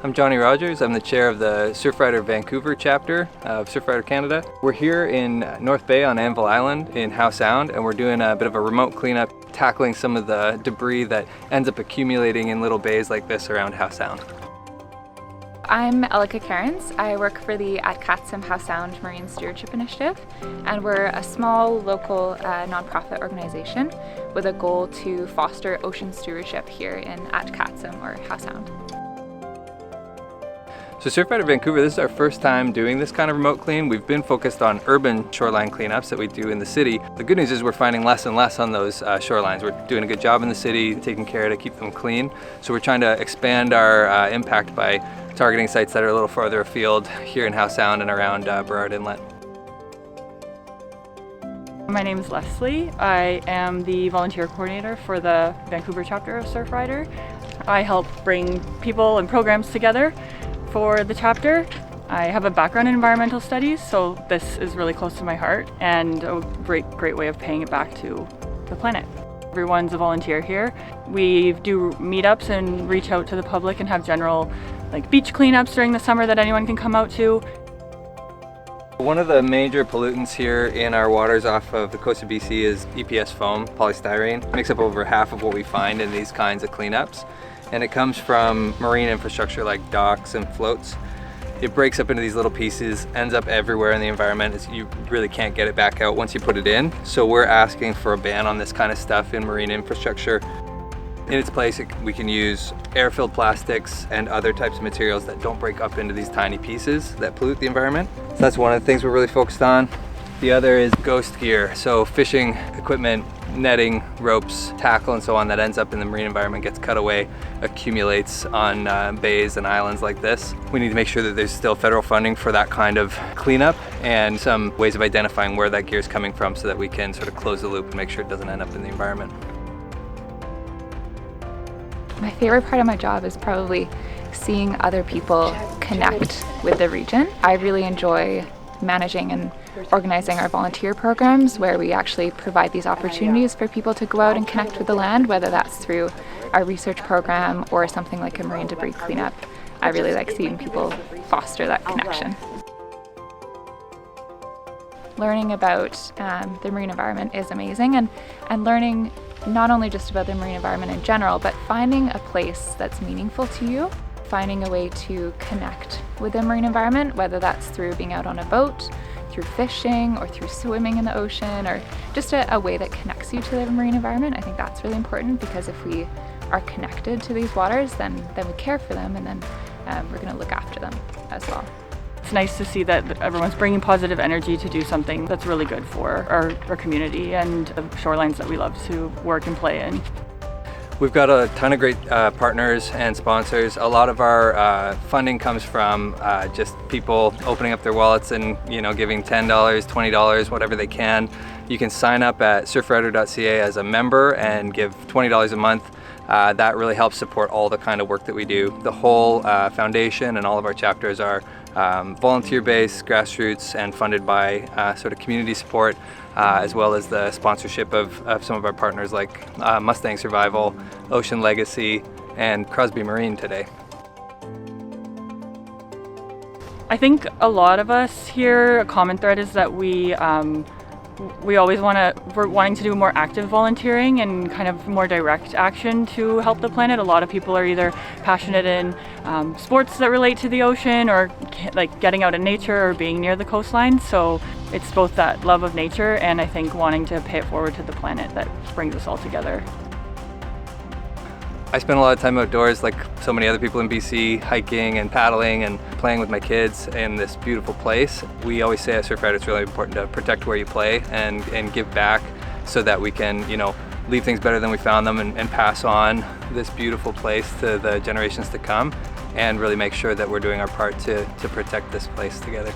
I'm Johnny Rogers. I'm the chair of the Surfrider Vancouver chapter of Surfrider Canada. We're here in North Bay on Anvil Island in Howe Sound, and we're doing a bit of a remote cleanup, tackling some of the debris that ends up accumulating in little bays like this around Howe Sound. I'm Elika Cairns. I work for the Howe Sound Marine Stewardship Initiative, and we're a small local nonprofit organization with a goal to foster ocean stewardship here in or Howe Sound. So Surfrider Vancouver, this is our first time doing this kind of remote clean. We've been focused on urban shoreline cleanups that we do in the city. The good news is we're finding less and less on those shorelines. We're doing a good job in the city, taking care to keep them clean. So we're trying to expand our impact by targeting sites that are a little farther afield here in Howe Sound and around Burrard Inlet. My name is Leslie. I am the volunteer coordinator for the Vancouver chapter of Surfrider. I help bring people and programs together for the chapter. I have a background in environmental studies, so this is really close to my heart and a great way of paying it back to the planet. Everyone's a volunteer here. We do meetups and reach out to the public and have general beach cleanups during the summer that anyone can come out to. One of the major pollutants here in our waters off of the coast of BC is EPS foam, polystyrene. It makes up over half of what we find in these kinds of cleanups. And it comes from marine infrastructure like docks and floats. It breaks up into these little pieces, ends up everywhere in the environment. You really can't get it back out once you put it in. So we're asking for a ban on this kind of stuff in marine infrastructure. In its place, we can use air-filled plastics and other types of materials that don't break up into these tiny pieces that pollute the environment. So that's one of the things we're really focused on. The other is ghost gear. So fishing equipment, netting, ropes, tackle, and so on that ends up in the marine environment, gets cut away, accumulates on bays and islands like this. We need to make sure that there's still federal funding for that kind of cleanup and some ways of identifying where that gear is coming from so that we can sort of close the loop and make sure it doesn't end up in the environment. My favorite part of my job is probably seeing other people connect with the region. I really enjoy managing and organizing our volunteer programs where we actually provide these opportunities for people to go out and connect with the land, whether that's through our research program or something like a marine debris cleanup. I really like seeing people foster that connection. Learning about the marine environment is amazing, and learning not only just about the marine environment in general, but finding a place that's meaningful to you, finding a way to connect with the marine environment, whether that's through being out on a boat, through fishing, or through swimming in the ocean, or just a way that connects you to the marine environment. I think that's really important, because if we are connected to these waters, then we care for them, and then we're going to look after them as well. It's nice to see that everyone's bringing positive energy to do something that's really good for our community and the shorelines that we love to work and play in. We've got a ton of great partners and sponsors. A lot of our funding comes from just people opening up their wallets and giving $10, $20, whatever they can. You can sign up at surfrider.ca as a member and give $20 a month. That really helps support all the kind of work that we do. The whole foundation and all of our chapters are volunteer-based, grassroots, and funded by sort of community support, as well as the sponsorship of some of our partners like Mustang Survival, Ocean Legacy, and Crosby Marine today. I think a lot of us here, a common thread is that we're wanting to do more active volunteering and kind of more direct action to help the planet. A lot of people are either passionate in sports that relate to the ocean, or getting out in nature or being near the coastline. So it's both that love of nature and I think wanting to pay it forward to the planet that brings us all together. I spend a lot of time outdoors, like so many other people in BC, hiking and paddling and playing with my kids in this beautiful place. We always say at Surfrider it's really important to protect where you play and give back so that we can, leave things better than we found them and pass on this beautiful place to the generations to come, and really make sure that we're doing our part to protect this place together.